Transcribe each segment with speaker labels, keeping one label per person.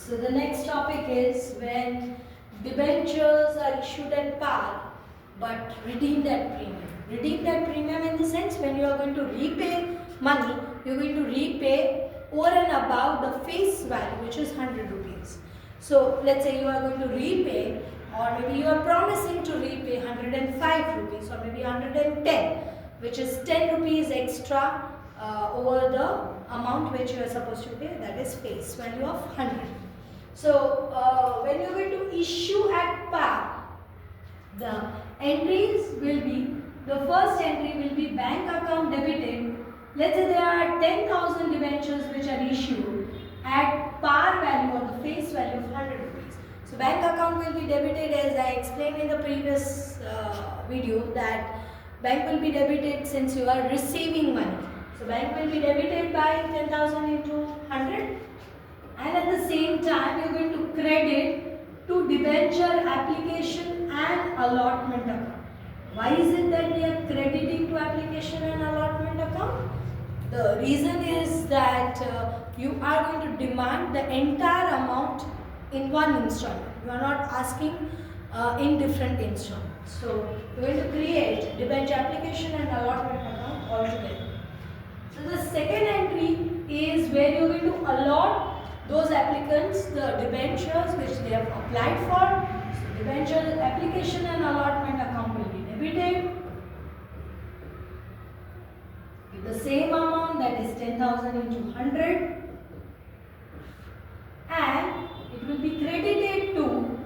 Speaker 1: So the next topic is when debentures are issued at par but redeemed at premium. Redeemed at premium in the sense when you are going to repay money, you are going to repay over and above the face value, which is 100 rupees. So let's say you are going to repay, or maybe you are promising to repay 105 rupees or maybe 110, which is 10 rupees extra over the amount which you are supposed to pay, that is face value of 100. So when you are going to issue at par, the entries will be, the first entry will be bank account debited. Let's say there are 10,000 debentures which are issued at par value or the face value of 100 rupees. So bank account will be debited, as I explained in the previous video, that bank will be debited since you are receiving money. So bank will be debited by 10,000 into 100, and at the same time you are going to credit to debenture application and allotment account. Why is it that we are crediting to application and allotment account? The reason is that you are going to demand the entire amount in one installment. You are not asking in different installments. So you are going to create debenture application and allotment account altogether. So the second entry is where you are going to allot those applicants the debentures which they have applied for. So debenture application and allotment account will be debited with the same amount, that is 10,000 into 100, and it will be credited to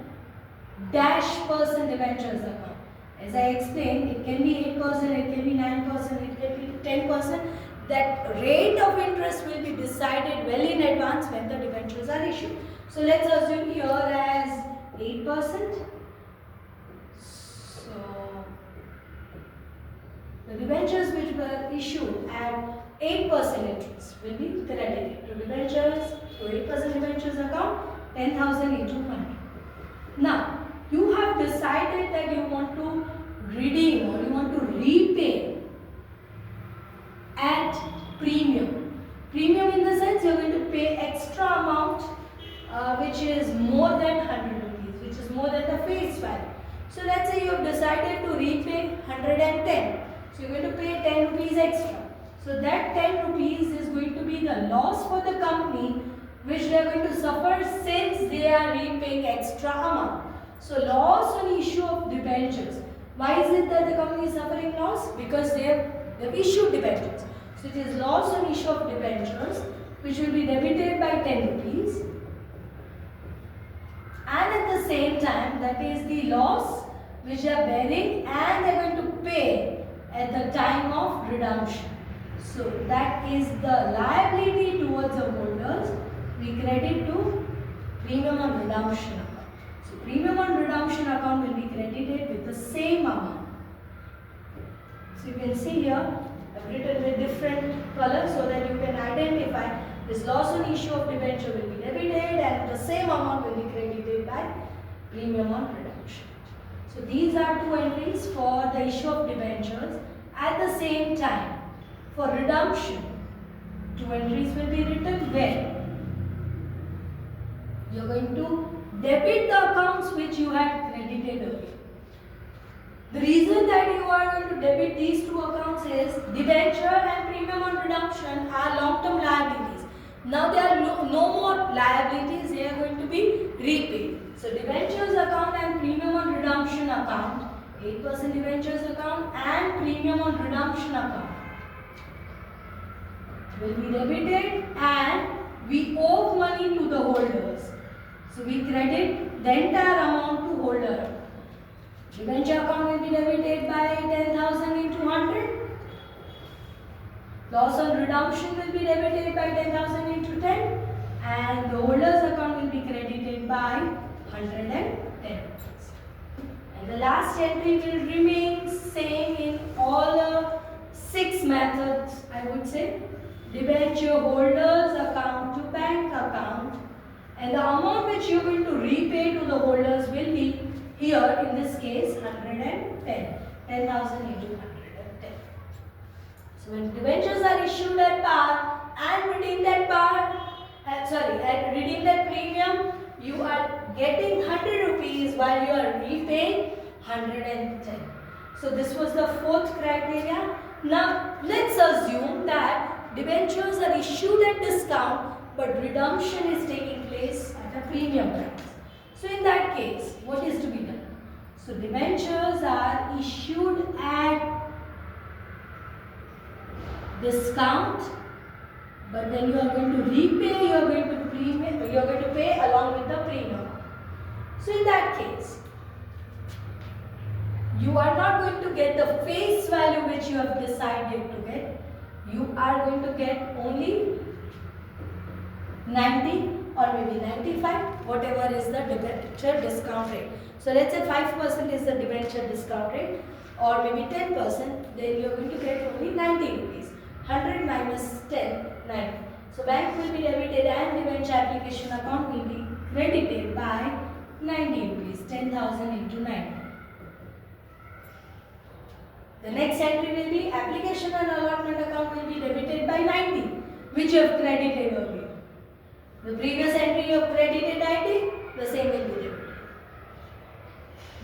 Speaker 1: dash percent debentures account. As I explained, it can be 8%, it can be 9%, it can be 10%. That rate of interest will be decided well in advance when the debentures are issued. So let's assume here as 8%. So the debentures which were issued at 8% interest will be credited to debentures, to 8% debentures account, 10,000 into 100. Now you have decided that you want to redeem or you want to repay at premium. Premium in the sense you are going to pay extra amount which is more than 100 rupees, which is more than the face value. So let's say you have decided to repay 110. So you are going to pay 10 rupees extra. So that 10 rupees is going to be the loss for the company which they are going to suffer since they are repaying extra amount. So loss on issue of debentures. Why is it that the company is suffering loss? Because they have issued debentures. So it is loss on issue of debentures which will be debited by 10 rupees, and at the same time that is the loss which they are bearing and they are going to pay at the time of redemption. So that is the liability towards the holders. We credit to premium on redemption account. So premium on redemption account will be credited with the same amount. So you can see here I've written with different colors so that you can identify this loss on issue of debenture will be debited and the same amount will be credited by premium on redemption. So these are two entries for the issue of debentures. At the same time, for redemption, two entries will be written where you are going to debit the accounts which you had credited earlier. The reason that you are going to debit these two accounts is debenture and premium on redemption are long-term liabilities. Now there are no more liabilities, they are going to be repaid. So debentures account and premium on redemption account, 8% debentures account and premium on redemption account will be debited and we owe money to the holders. So we credit the entire amount to holder. Debenture account will be debited by 10,000 into 100. Loss on redemption will be debited by 10,000 into 10. And the holder's account will be credited by 110. And the last entry will remain same in all the 6 methods, I would say. Debenture holders account to bank account. And the amount which you are going to repay to the holders will be here in this case 110, 10,000 into 110. So when debentures are issued at par and redeemed at par, redeem that premium, you are getting 100 rupees while you are repaying 110. So this was the fourth criteria. Now let's assume that debentures are issued at discount but redemption is taking place at a premium price. So in that case, what is to be done? So debentures are issued at discount, but then you are going to repay, you are going to pay along with the premium. So in that case, you are not going to get the face value which you have decided to get. You are going to get only 90 or maybe 95, whatever is the debenture discount rate. So let's say 5% is the debenture discount rate, or maybe 10%, then you are going to get only 90 rupees. 100 minus 10, 90. So bank will be debited and debenture application account will be credited by 90 rupees, 10,000 into 90. The next entry will be application and allotment account will be debited by 90, which you have credited earlier. The previous entry you have credited 90, the same will be debited.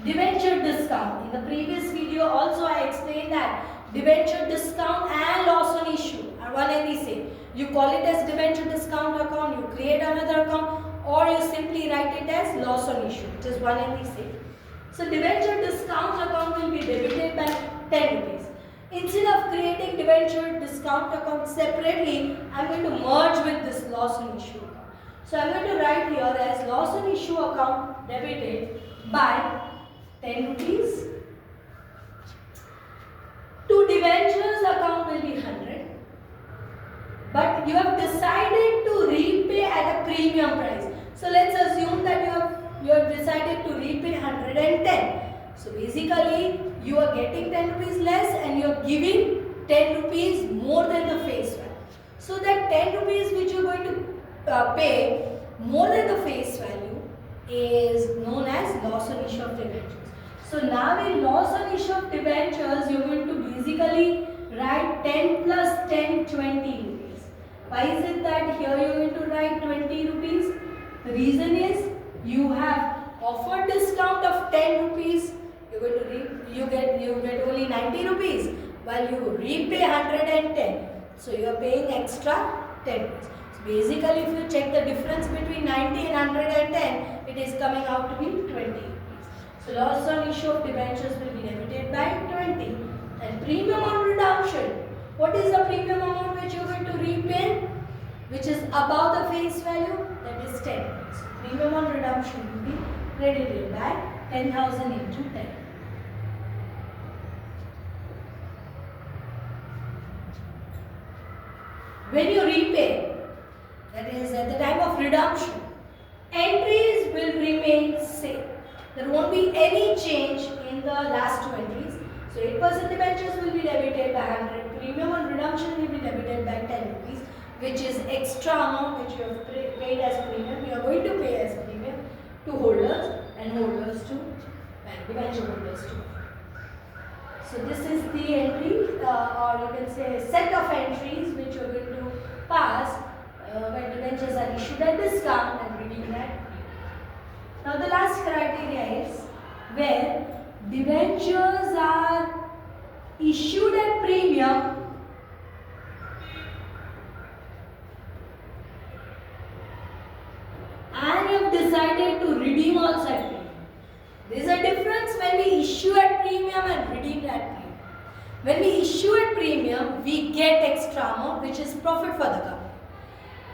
Speaker 1: Debenture discount. In the previous video also I explained that debenture discount and loss on issue are one and the same. You call it as debenture discount account, you create another account, or you simply write it as loss on issue. It is one and the same. So debenture discount account will be debited by 10 rupees. Instead of creating debenture discount account separately, I am going to merge with this loss on issue account. So I am going to write here as loss on issue account debited by 10 rupees. To debentures account will be 100. But you have decided to repay at a premium price. So let's assume that you have decided to repay 110. So basically you are getting 10 rupees less and you are giving 10 rupees more than the face value. So that 10 rupees which you are going to pay more than the face value is known as loss on issue of debentures. So now in loss on issue of debentures, you are going to basically write 10 plus 10, 20 rupees. Why is it that here you are going to write 20 rupees? The reason is you have offered discount of 10 rupees. You get only 90 rupees while you repay 110. So you are paying extra 10 rupees. So basically if you check the difference between 90 and 110, it is coming out to be 20 rupees. So loss on issue of debentures will be debited by 20. And premium on redemption. What is the premium amount which you are going to repay? Which is above the face value? That is 10 rupees. So premium on redemption will be credited by 10,000 into 10. When you repay, that is at the time of redemption, entries will remain same. There won't be any change in the last two entries. So 8% debentures will be debited by 100. Premium on redemption will be debited by 10 rupees, which is extra amount which you have paid as premium. You are going to pay as premium to holders and holders to debenture holders too. So this is the entry or you can say set of entries which you are going to pass when debentures are issued at discount and redeemed at premium. Now the last criteria is where debentures are issued at premium and you have decided to redeem also at premium. There is a difference when we issue at premium and redeem at premium. When we issue at premium, we get extra amount which is profit for the company.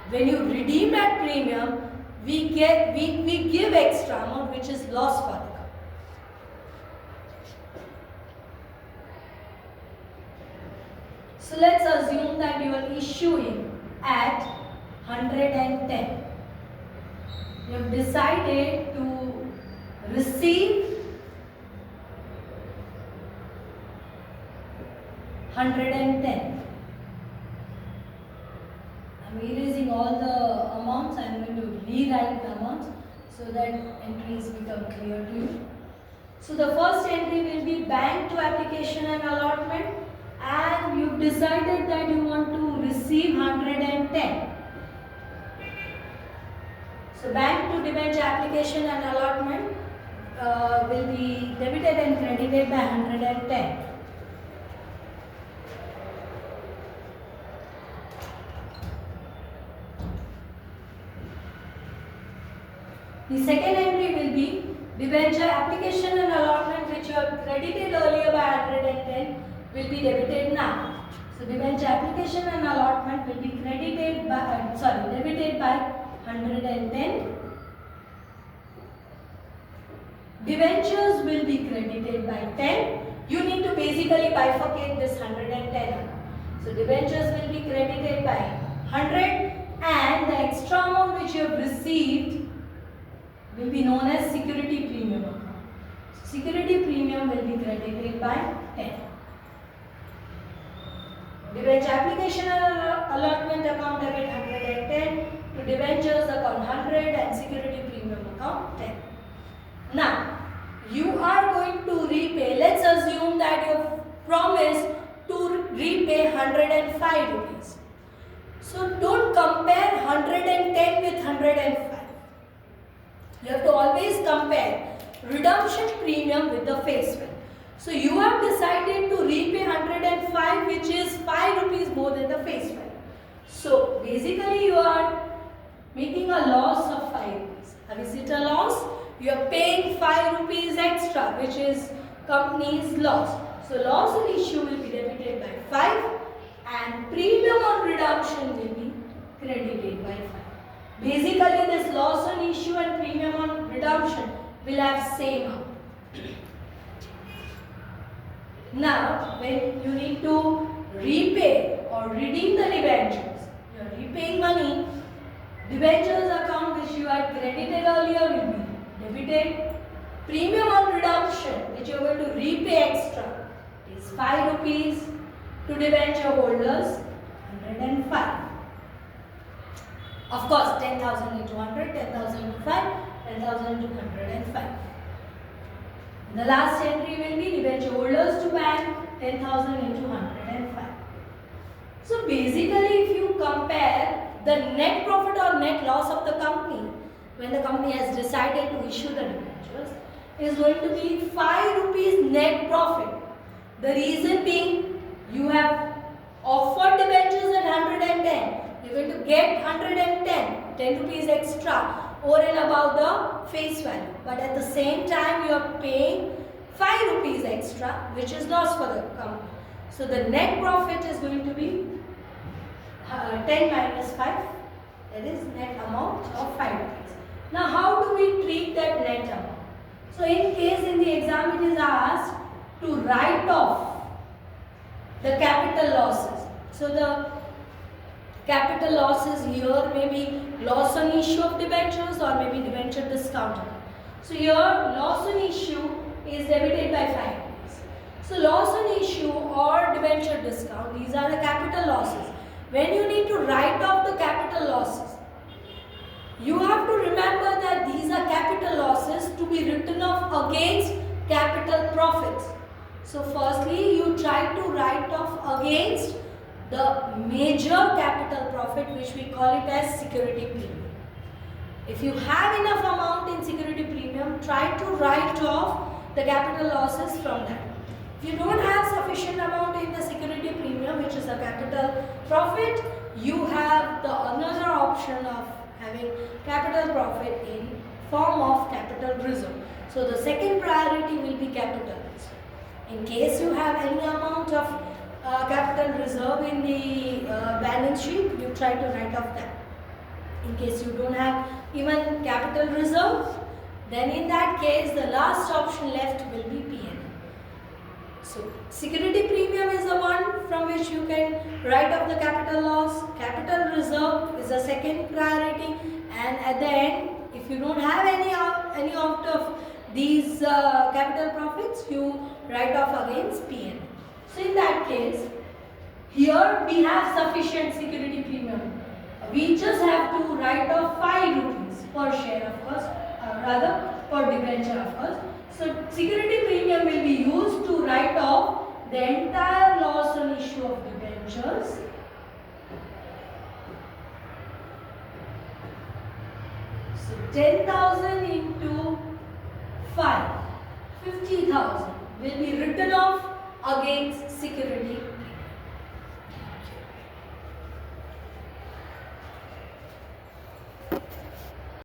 Speaker 1: When you redeem at premium, we give extra amount which is loss for the company. So let's assume that you are issuing at 110. You have decided to receive 110. I'm erasing all the amounts. I'm going to rewrite the amounts so that entries become clear to you. So the first entry will be bank to application and allotment, and you've decided that you want to receive 110. So bank to debenture application and allotment will be debited and credited by 110. The second entry will be debenture application and allotment which you have credited earlier by 110 will be debited now. So debenture application and allotment will be credited by debited by 110. Debentures will be credited by 10. You need to basically bifurcate this 110. So debentures will be credited by 100 and the extra amount which you have received will be known as security premium account. Security premium will be credited by 10. Debenture application and allotment account debit 110 to debentures account 100 and security premium account 10. Now, you are going to repay, let's assume that you have promised to repay 105 rupees. So, don't compare 110 with 105. You have to always compare redemption premium with the face value. So, you have decided to repay 105 which is 5 rupees more than the face value. So, basically you are making a loss of 5 rupees. Is it a loss? You are paying 5 rupees extra which is company's loss. So loss on issue will be debited by 5 and premium on redemption will be credited by 5. Basically this loss on issue and premium on redemption will have same amount. Now when you need to repay or redeem the debentures, you are repaying money, debentures account which you had credited earlier will be debited. Premium on redemption which you are going to repay extra is 5 rupees to debenture holders 105. Of course 10,000 into 100, 10,000 into 5, 10,000 into 105. The last entry will be debenture holders to bank 10,000 into 105. So basically if you compare the net profit or net loss of the company when the company has decided to issue the debentures is going to be 5 rupees net profit. The reason being you have offered debentures at 110. You are going to get 10 rupees extra over and above the face value. But at the same time you are paying 5 rupees extra which is loss for the company. So the net profit is going to be 10 minus 5. That is net amount of 5 rupees. Now how do we treat that net amount? So in case in the exam it is asked to write off the capital losses. So the capital losses here may be loss on issue of debentures or maybe debenture discount. So here loss on issue is debited by 5 rupees. So loss on issue or debenture discount, these are the capital losses. When you need to write off the capital losses, you have to remember that these are capital losses to be written off against capital profits. So firstly, you try to write off against the major capital profit which we call it as security premium. If you have enough amount in security premium, try to write off the capital losses from that. If you don't have sufficient amount in the security premium which is a capital profit, you have the another option of having capital profit in form of capital reserve. So the second priority will be capital reserve. In case you have any amount of capital reserve in the balance sheet, you try to write off that. In case you don't have even capital reserve, then in that case the last option left will be P&L. So security premium is the one from which you can write off the capital loss. Capital reserve is the second priority, and at the end, if you don't have any out of these capital profits, you write off against P&L. So in that case, here we have sufficient security premium. We just have to write off 5 rupees per share, of course, rather per debenture, of course. So security premium will be used to write off the entire loss on issue of debentures. So 10,000 into 5, 50,000 will be written off against security